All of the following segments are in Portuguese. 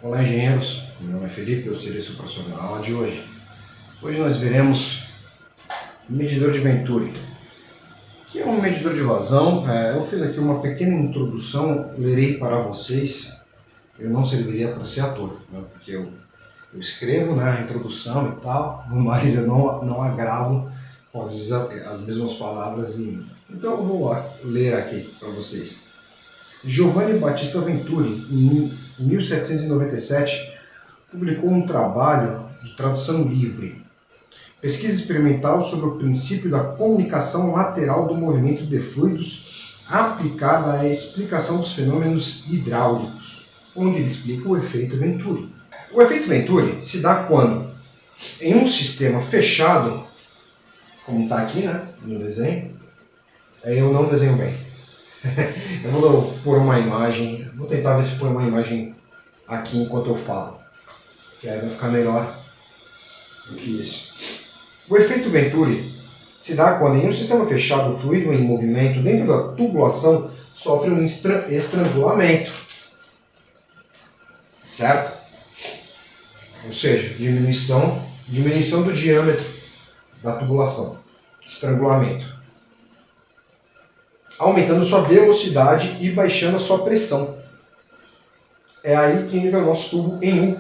Olá, engenheiros. Meu nome é Felipe, eu serei seu professor na aula de hoje. Hoje nós veremos o medidor de Venturi, que é um medidor de vazão. Eu fiz aqui uma pequena introdução, lerei para vocês. Eu não serviria para ser ator, né? Porque eu escrevo, né, a introdução e tal, mas eu não agravo as mesmas palavras. Então eu vou ler aqui para vocês. Giovanni Battista Venturi, em 1797, publicou um trabalho de tradução livre, pesquisa experimental sobre o princípio da comunicação lateral do movimento de fluidos aplicada à explicação dos fenômenos hidráulicos, onde ele explica o efeito Venturi. O efeito Venturi se dá quando, em um sistema fechado, como está aqui, né, no desenho, eu não desenho bem. Eu vou pôr uma imagem, vou tentar ver se põe uma imagem aqui enquanto eu falo, que aí vai ficar melhor do que isso. O efeito Venturi se dá quando em um sistema fechado o fluido em movimento dentro da tubulação sofre um estrangulamento, certo? Ou seja, diminuição do diâmetro da tubulação, estrangulamento, aumentando sua velocidade e baixando a sua pressão. É aí que entra o nosso tubo em U.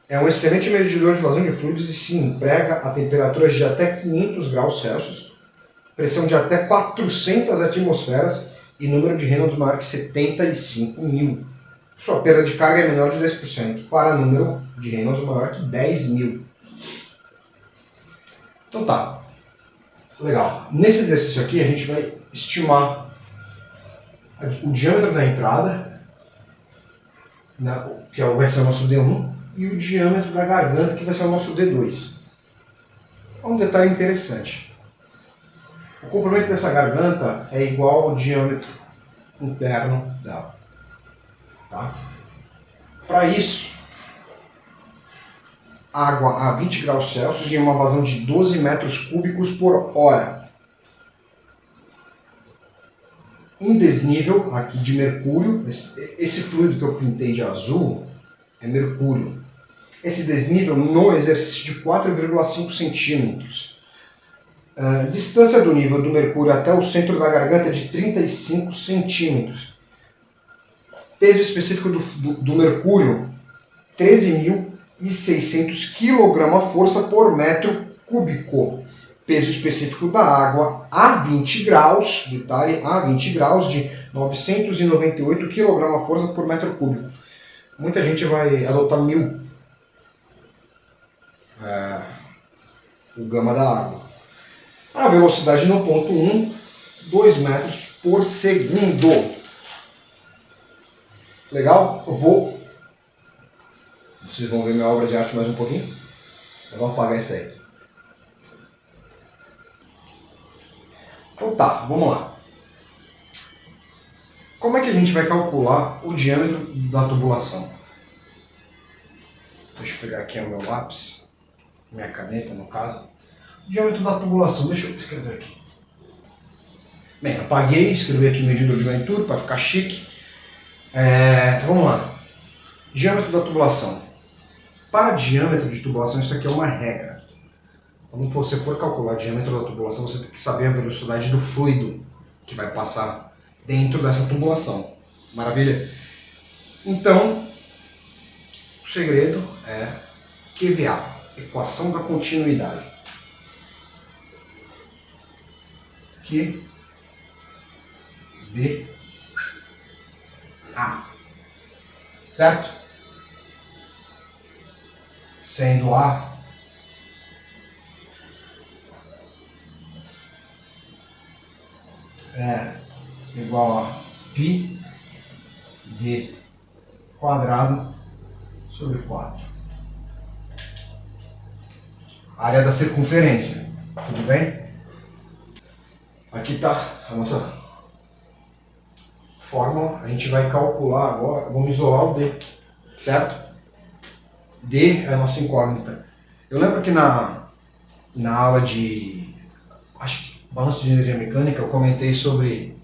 É um excelente medidor de vazão de fluidos e se emprega a temperaturas de até 500 graus Celsius, pressão de até 400 atmosferas e número de Reynolds maior que 75.000. Sua perda de carga é menor de 10%, para número de Reynolds maior que 10.000. Então tá. Legal. Nesse exercício aqui a gente vai estimar o diâmetro da entrada, que vai ser o nosso D1, e o diâmetro da garganta, que vai ser o nosso D2. Um detalhe interessante. O comprimento dessa garganta é igual ao diâmetro interno dela. Tá? Para isso, água a 20 graus Celsius em uma vazão de 12 metros cúbicos por hora. Um desnível aqui de mercúrio, esse fluido que eu pintei de azul é mercúrio. Esse desnível no exercício de 4,5 centímetros. Distância do nível do mercúrio até o centro da garganta é de 35 centímetros. Peso específico do mercúrio, 13.600 kg/força por metro cúbico. Peso específico da água a 20 graus, detalhe, a 20 graus, de 998 kg/força por metro cúbico. Muita gente vai adotar 1.000, o gama da água. A velocidade no ponto 1, 2 metros por segundo. Legal? Vocês vão ver minha obra de arte mais um pouquinho. Eu vou apagar isso aí. Então tá, vamos lá. Como é que a gente vai calcular o diâmetro da tubulação? Deixa eu pegar aqui o meu lápis, minha caneta no caso. O diâmetro da tubulação, deixa eu escrever aqui. Bem, apaguei, escrevi aqui o medidor de Venturi para ficar chique. Então vamos lá. Diâmetro da tubulação. Para diâmetro de tubulação, isso aqui é uma regra. Quando você for calcular o diâmetro da tubulação, você tem que saber a velocidade do fluido que vai passar dentro dessa tubulação. Maravilha? Então, o segredo é QVA, equação da continuidade. QVA. Certo? Sendo A igual a π d quadrado sobre 4. Área da circunferência. Tudo bem? Aqui está a nossa fórmula. A gente vai calcular agora, vamos isolar o D, certo? D é a nossa incógnita. Eu lembro que na aula de, acho que balanço de energia mecânica, eu comentei sobre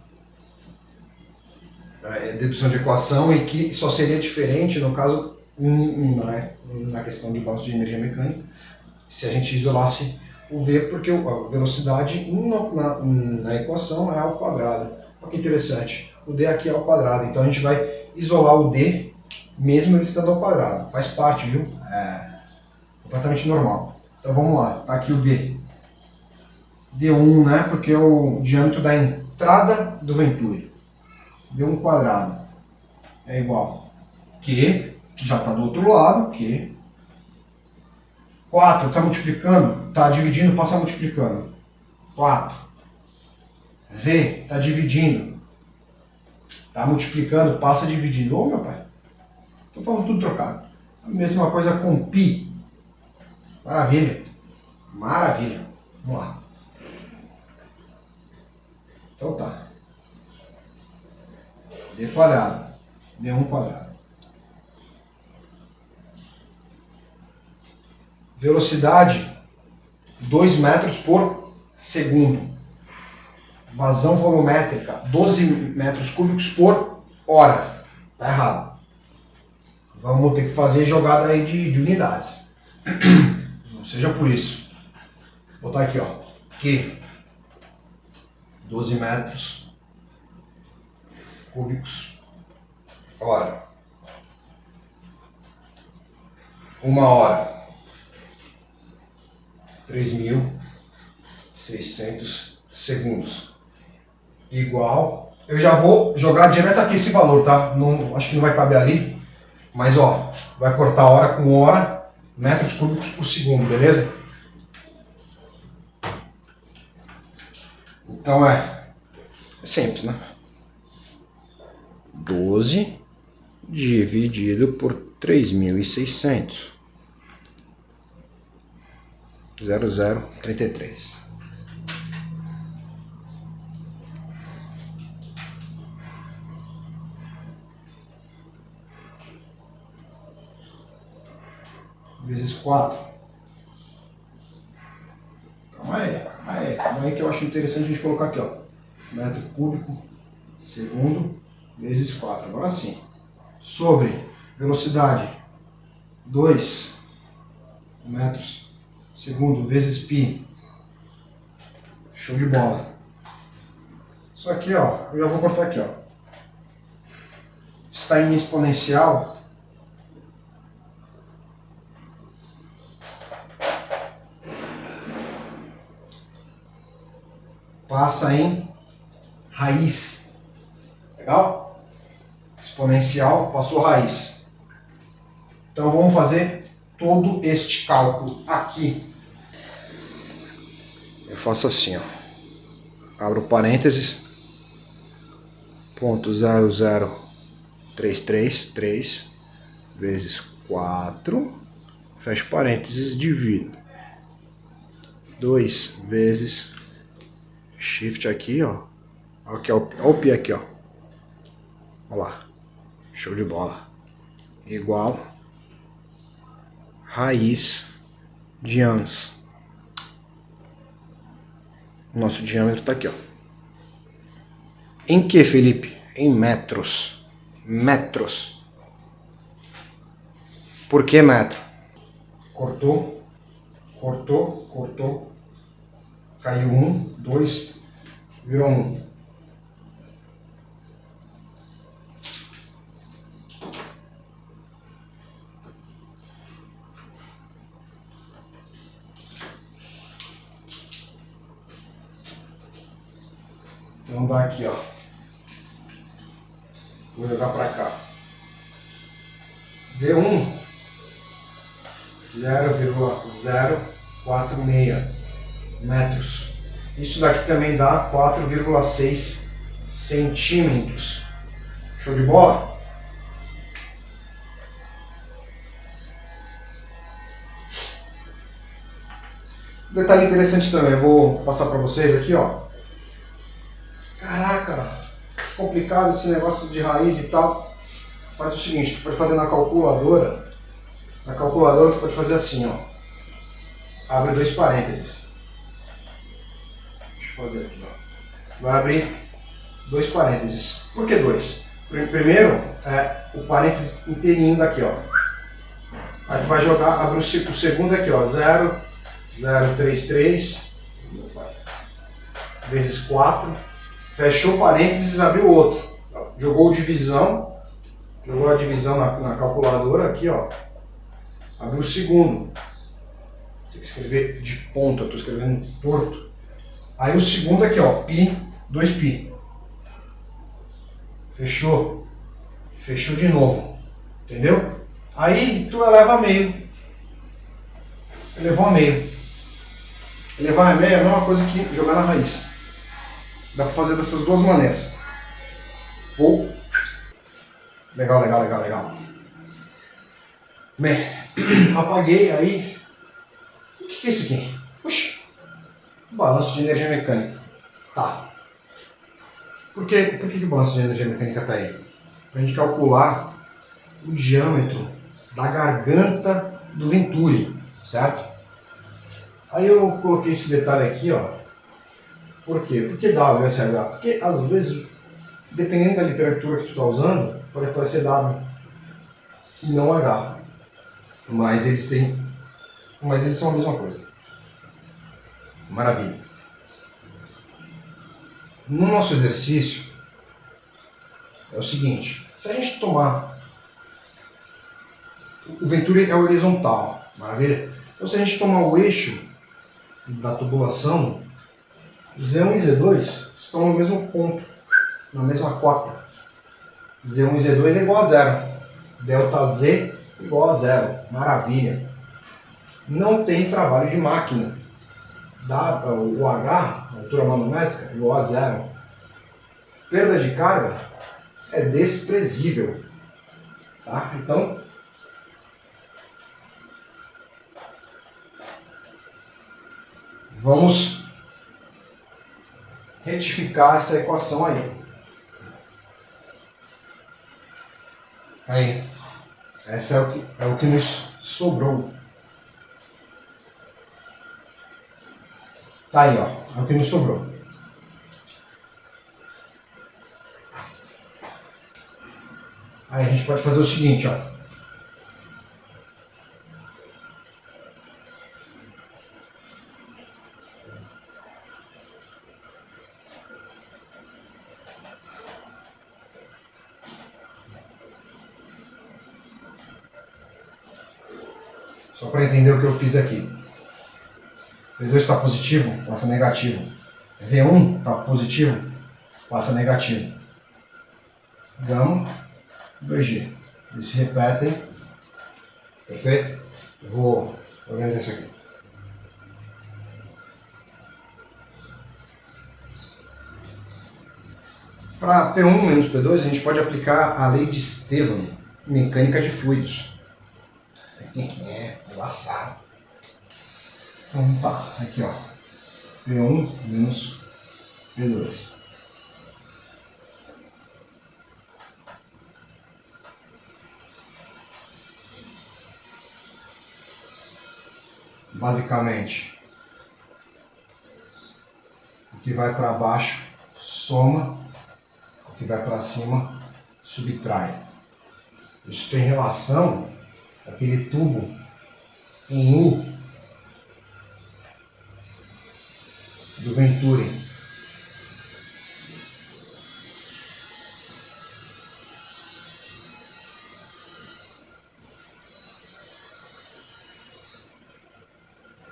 dedução de equação e que só seria diferente no caso na questão de cálculo de energia mecânica se a gente isolasse o V, porque a velocidade na equação é ao quadrado. Olha que interessante, o D aqui é ao quadrado, então a gente vai isolar o D mesmo ele estando ao quadrado, faz parte, viu? É completamente normal. Então vamos lá, tá aqui o D. D1, né, porque é o diâmetro da entrada do Venturi. D1 quadrado é igual Q, que já está do outro lado, Q. 4 está multiplicando, está dividindo, passa multiplicando. 4. V está dividindo, está multiplicando, passa dividindo. Ô, meu pai, estou falando tudo trocado. A mesma coisa com π. Maravilha. Maravilha. Vamos lá. Então tá. D quadrado. D1 quadrado. Velocidade 2 metros por segundo. Vazão volumétrica 12 metros cúbicos por hora. Tá errado. Vamos ter que fazer jogada aí de unidades. Não seja por isso. Vou botar aqui, ó. Q 12 metros cúbicos hora. 1 hora. 3.600 segundos. Igual. Eu já vou jogar direto aqui esse valor, tá? Não, acho que não vai caber ali. Mas ó, vai cortar hora com hora, metros cúbicos por segundo, beleza? Então é simples, né? 12 dividido por 3.600. 0033. Vezes 4. Calma aí que eu acho interessante a gente colocar aqui, ó. Metro cúbico segundo vezes 4. Agora sim. Sobre velocidade 2 metros segundo vezes π. Show de bola. Isso aqui, ó, eu já vou cortar aqui, ó. Está em exponencial. Passa em raiz. Legal? Exponencial passou raiz. Então vamos fazer todo este cálculo aqui. Eu faço assim, ó. Abro parênteses. Ponto 00333 vezes 4. Fecho parênteses, divido. 2 vezes shift aqui, ó. Aqui, ó, o π aqui, ó. Olha lá. Show de bola. Igual raiz de ans. Nosso diâmetro está aqui, ó. Em que, Felipe? Em metros. Metros. Por que metro? Cortou, cortou, cortou. Caiu 1, 2, virou 1. Então dá aqui, ó. Vou jogar para cá. D1 0,046 metros. Isso daqui também dá 4,6 centímetros. Show de bola? Detalhe interessante também, eu vou passar para vocês aqui, ó. Caraca, complicado esse negócio de raiz e tal. Faz o seguinte, tu pode fazer na calculadora. Na calculadora tu pode fazer assim, ó. Abre 2 parênteses. Deixa eu fazer aqui, ó. Vai abrir 2 parênteses. Por que 2? Primeiro, o parênteses inteirinho daqui, ó. Aí tu vai jogar, abre o segundo aqui, ó, 0,033 vezes 4, fechou parênteses, abriu outro. Jogou divisão, jogou a divisão na calculadora aqui, ó. Abriu o segundo. Tem que escrever de ponta, eu estou escrevendo torto. Aí o segundo aqui, ó, π, 2π. Fechou. Fechou de novo. Entendeu? Aí tu eleva a meio. Elevou a meio. Elevar a meio é a mesma coisa que jogar na raiz. Dá pra fazer dessas duas maneiras. Ou... Legal, legal, legal, legal. Bem, apaguei aí. O que é isso aqui? Puxa. Balanço de energia mecânica. Tá. Por que o balanço de energia mecânica tá aí? Pra gente calcular o diâmetro da garganta do Venturi, certo? Aí eu coloquei esse detalhe aqui, ó. Por quê? Por que WSH? Porque às vezes, dependendo da literatura que tu está usando, pode aparecer W e não H. Mas eles são a mesma coisa. Maravilha. No nosso exercício é o seguinte, se a gente tomar, o Venturi é horizontal, maravilha? Então se a gente tomar o eixo da tubulação, Z1 e Z2 estão no mesmo ponto, na mesma cota. Z1 e Z2 é igual a zero. Delta Z igual a zero. Maravilha. Não tem trabalho de máquina. O H, a altura manométrica, igual a zero. Perda de carga é desprezível. Tá? Então, vamos retificar essa equação aí. Aí, essa é o que nos sobrou. Tá aí, ó, é o que nos sobrou. Aí a gente pode fazer o seguinte, ó. Só para entender o que eu fiz aqui. V2 está positivo, passa negativo. V1 está positivo, passa negativo. Gama, 2G. Eles se repetem. Perfeito? Eu vou organizar isso aqui. Para P1 menos P2, a gente pode aplicar a lei de Estevam, mecânica de fluidos. Laçado. Então tá, aqui ó, P1 menos P2. Basicamente, o que vai para baixo soma, o que vai para cima subtrai. Isso tem relação com aquele tubo em U do Venturi.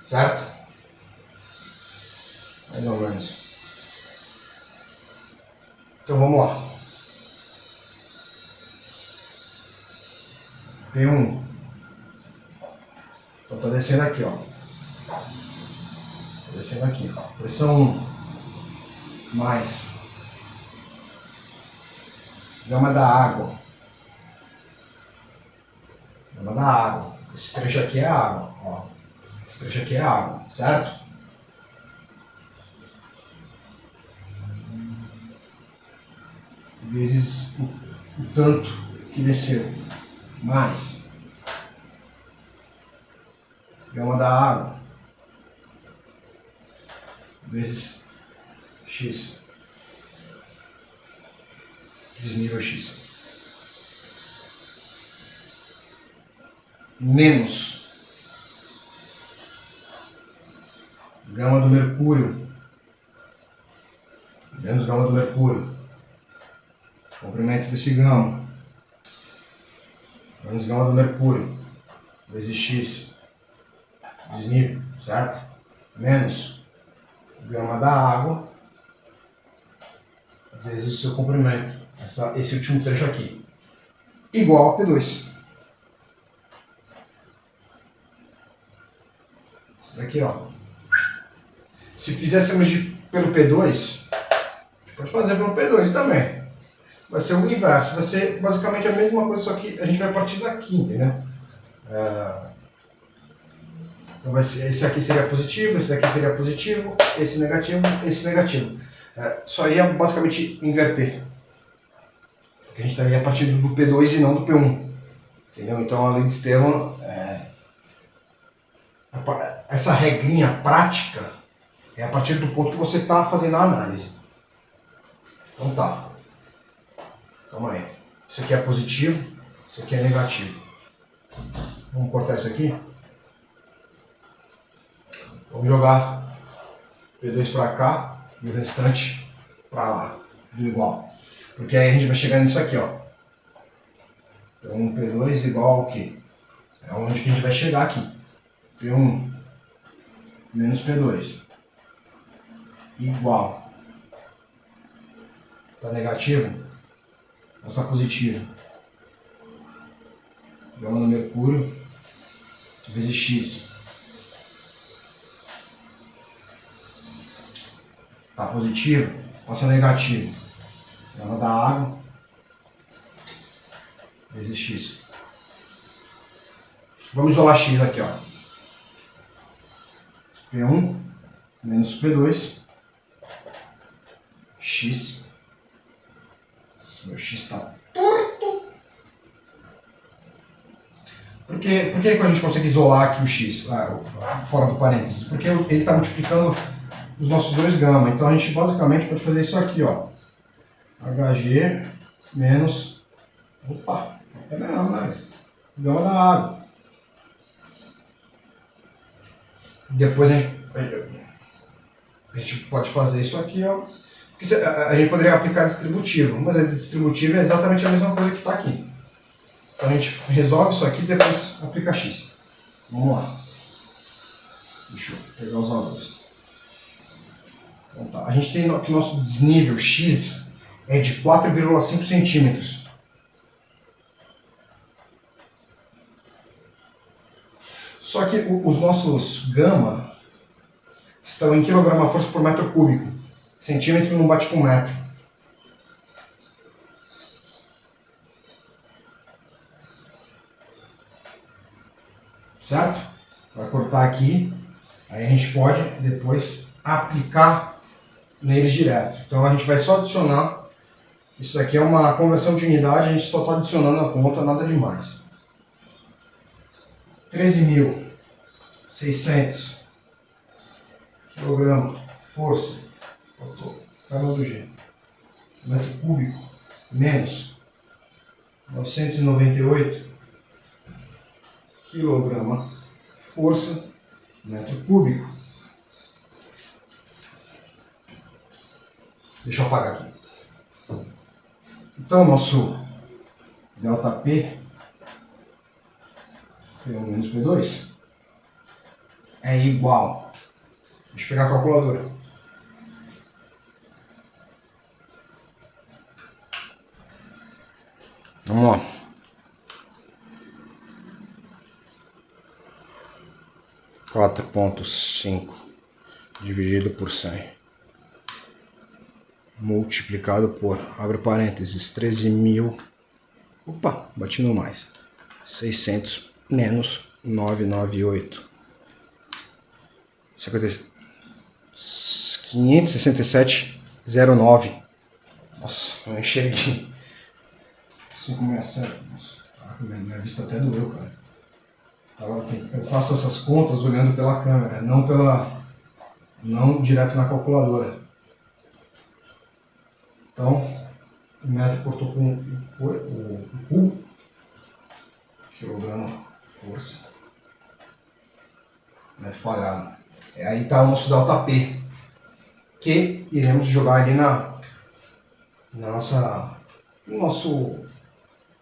Certo? Mais ou menos. Então vamos lá. P1. Então tá descendo aqui, ó. Tá descendo aqui, ó. Pressão 1. Mais. Gama da água. Gama da água. Esse trecho aqui é água, ó. Esse trecho aqui é água, certo? Vezes o tanto que desceu. Mais. Gama da água. Vezes X. Desnível X. menos gama do mercúrio, menos gama do mercúrio, comprimento desse gama, menos gama do mercúrio, vezes x, desnível, certo? Menos gama da água, vezes o seu comprimento, esse último trecho aqui, igual a P2. Isso daqui, ó. Se fizéssemos pelo P2, pode fazer pelo P2 também. Vai ser o inverso, vai ser basicamente a mesma coisa, só que a gente vai partir daqui, entendeu? Então vai ser, esse aqui seria positivo, esse daqui seria positivo, esse negativo. Só ia basicamente inverter. Porque a gente estaria partindo do P2 e não do P1. Entendeu? Então a lei de Sturm, essa regrinha prática é a partir do ponto que você está fazendo a análise. Então tá. Calma aí. Isso aqui é positivo, isso aqui é negativo. Vamos cortar isso aqui. Vamos jogar P2 para cá e o restante para lá, do igual. Porque aí a gente vai chegar nisso aqui, ó. Então P2 igual ao quê? É onde que a gente vai chegar aqui. P1 menos P2 igual. Tá negativo? Passar positivo. Gama do mercúrio vezes x. Tá positivo? Passa negativo. Gama da água vezes x. Vamos isolar x aqui, ó. P1 menos P2 x. Meu x está torto. Por que a gente consegue isolar aqui o x fora do parênteses? Porque ele está multiplicando os nossos dois gama. Então a gente basicamente pode fazer isso aqui, ó. Hg menos... Opa, até mesmo, né? Gama da água. Depois a gente pode fazer isso aqui, ó. Porque a gente poderia aplicar distributivo, mas a distributiva é exatamente a mesma coisa que está aqui. Então a gente resolve isso aqui e depois aplica x. Vamos lá. Deixa eu pegar os valores. Então tá. A gente tem que o nosso desnível x é de 4,5 centímetros. Só que os nossos gama estão em quilograma-força por metro cúbico. Centímetro não bate com metro. Certo? Vai cortar aqui. Aí a gente pode depois aplicar neles direto. Então a gente vai só adicionar. Isso aqui é uma conversão de unidade, a gente só está adicionando a conta, nada demais. 13.600 kg força, calma do G, metro cúbico, menos 998 kg força, metro cúbico. Deixa eu apagar aqui. Então, nosso ΔP, P1 menos P2, é igual. Deixa eu pegar a calculadora. Vamos lá. Quatro ponto cinco dividido por 100 multiplicado por, abre parênteses, 13.000, opa, bati no mais, 600 menos 998, 567,09. Nossa, eu enxerguei. 567. Nossa, minha vista até doeu, cara. Eu faço essas contas olhando pela câmera, não direto na calculadora. Então, o metro cortou com o cubo, quilograma força, está o nosso ΔP, que iremos jogar ali na nossa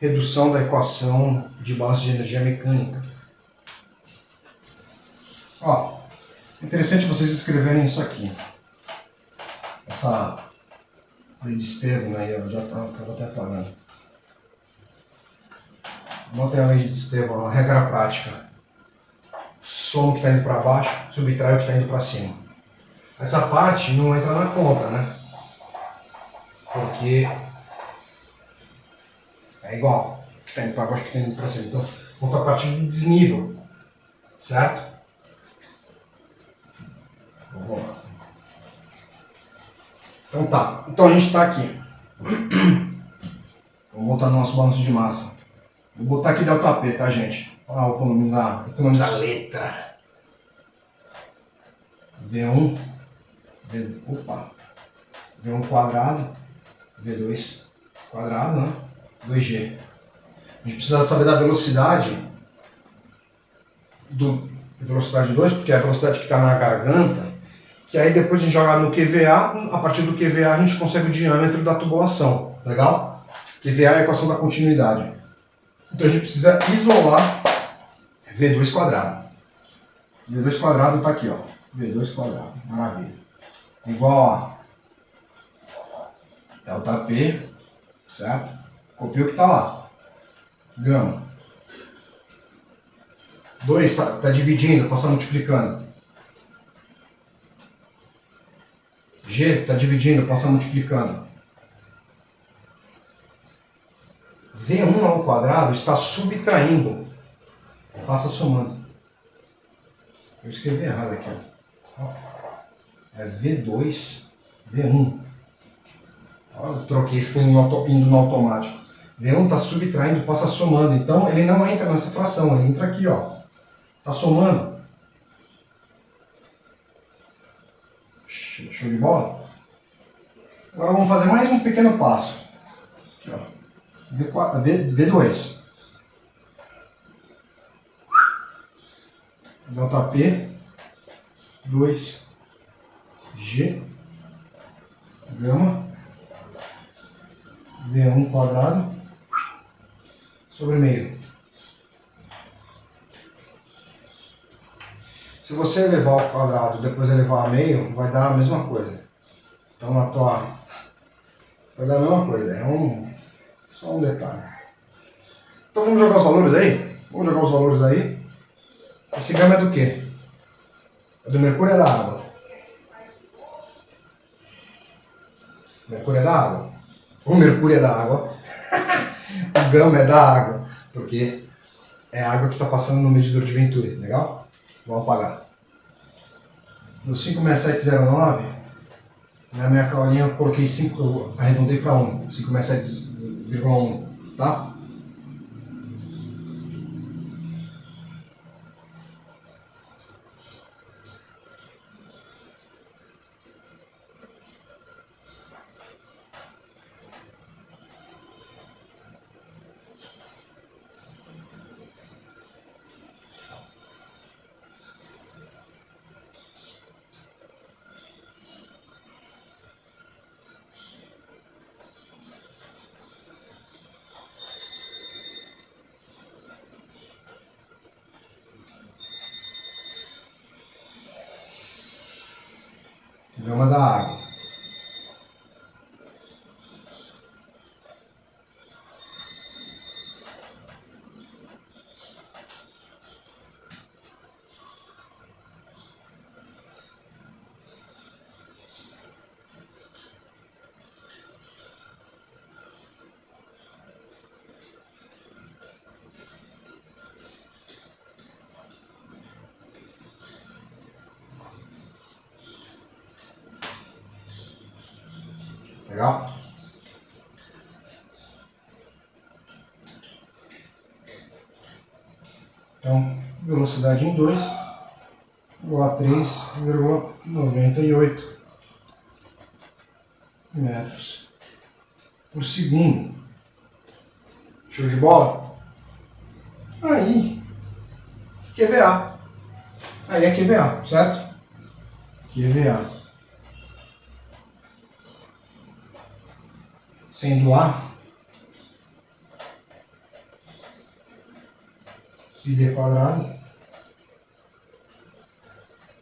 redução da equação de balanço de energia mecânica. Ó, é interessante vocês escreverem isso aqui. Essa lei de Estevam aí, eu já estava até falando. Notem a lei de Estevam, a regra prática. Soma o que está indo para baixo, subtrai o que está indo para cima. Essa parte não entra na conta, né? Porque é igual o que está indo para baixo, o que está indo para cima. Então, conta a partir do desnível, certo? Vamos lá. Então tá, então a gente está aqui. Vamos botar no nosso balanço de massa. Vou botar aqui ΔP, tá, gente? Ó, economizar letra. V1, V1 quadrado, V2 quadrado, né? 2G. A gente precisa saber da velocidade velocidade 2, porque é a velocidade que está na garganta, que aí depois a gente joga no QVA, a partir do QVA a gente consegue o diâmetro da tubulação, legal? QVA é a equação da continuidade. Então a gente precisa isolar V2 quadrado. V2 quadrado está aqui, ó. V2 quadrado, maravilha. Igual a ΔP, certo? Copia o que está lá. Gama. 2 está dividindo, passa multiplicando. G está dividindo, passa multiplicando. V1 ao quadrado está subtraindo, passa somando. Eu escrevi errado aqui, ó. É V2, V1. Olha, eu troquei, fui indo no automático. V1 está subtraindo, passa somando. Então ele não entra nessa fração, ele entra aqui, ó. Está somando. Show de bola? Agora vamos fazer mais um pequeno passo. Aqui, ó. V2. ΔP 2G gama V1 quadrado sobre meio. Se você elevar ao quadrado e depois elevar a meio, vai dar a mesma coisa. Então vai dar a mesma coisa. Só um detalhe. Então vamos jogar os valores aí? Vamos jogar os valores aí. Esse gama é do quê? É do mercúrio ou é da água? Mercúrio é da água. O mercúrio é da água. O gama é da água. Porque é a água que está passando no medidor de Venturi. Legal? Vou apagar. No 56709, na minha colinha eu coloquei 5, eu arredondei para 1. 567,1. Tá? Gama da água. Legal? Então, velocidade em 2 igual a 3,98 metros por segundo. Show de bola? Aí, QVA. Aí é QVA, certo? QVA. Sendo A π quadrado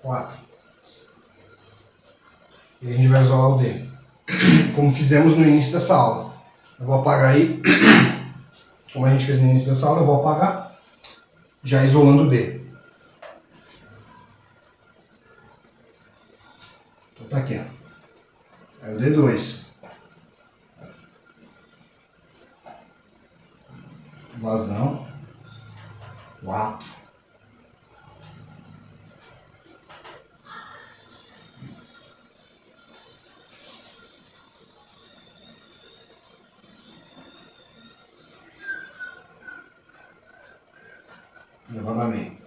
4. E a gente vai usar lá o D, como fizemos no início dessa aula. Eu vou apagar aí, como a gente fez no início dessa aula, eu vou apagar, já isolando o D. Então tá aqui, ó. É o D2. Vazão 4. Elevadamente.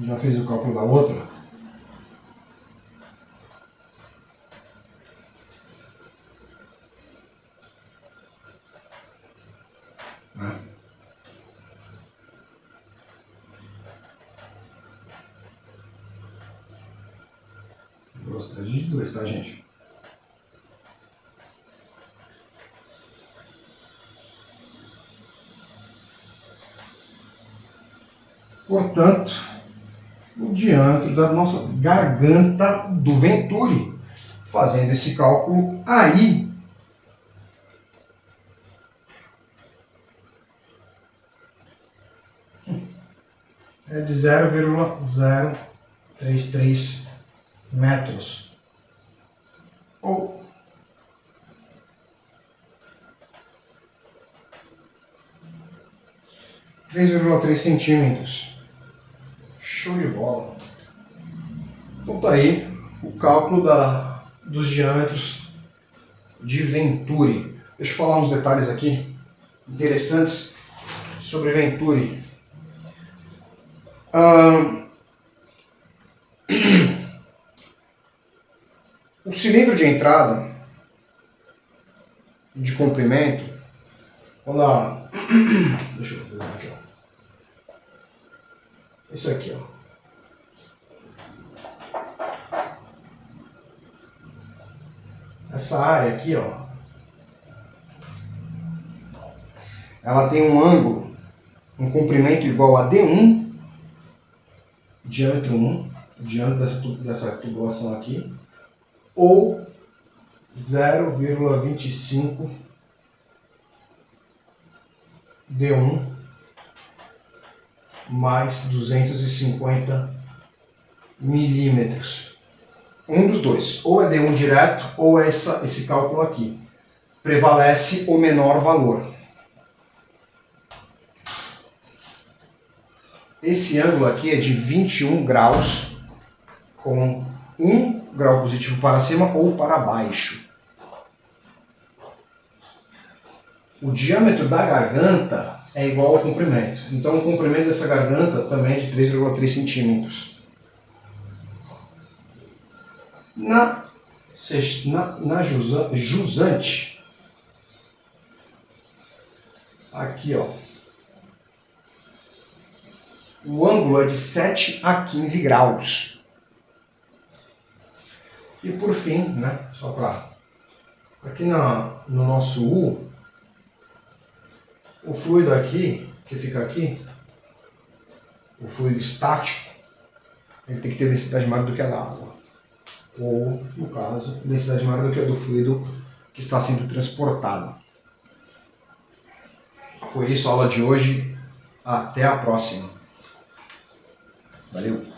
Já fez o cálculo da outra? Velocidade de 2, tá, gente? Portanto, o diâmetro da nossa garganta do Venturi, fazendo esse cálculo aí, é de 0,033 metros. Ou 3,3 centímetros. Show de bola. Então tá aí o cálculo dos diâmetros de Venturi. Deixa eu falar uns detalhes aqui interessantes sobre Venturi. O cilindro de entrada de comprimento, deixa eu ver aqui, ó. Isso aqui, ó. Essa área aqui, ó, ela tem um ângulo, um comprimento igual a D1, diâmetro 1, diâmetro dessa tubulação aqui, ou 0,25 D1 mais 250 milímetros. Um dos dois, ou é D1 direto, ou é esse cálculo aqui. Prevalece o menor valor. Esse ângulo aqui é de 21 graus, com 1 grau positivo para cima ou para baixo. O diâmetro da garganta é igual ao comprimento. Então o comprimento dessa garganta também é de 3,3 centímetros. Na jusante, aqui, ó, o ângulo é de 7 a 15 graus. E por fim, né, só para aqui no nosso U, o fluido aqui, que fica aqui, o fluido estático, ele tem que ter densidade maior do que a da água. Ou, no caso, densidade maior do que a do fluido que está sendo transportado. Foi isso a aula de hoje. Até a próxima. Valeu!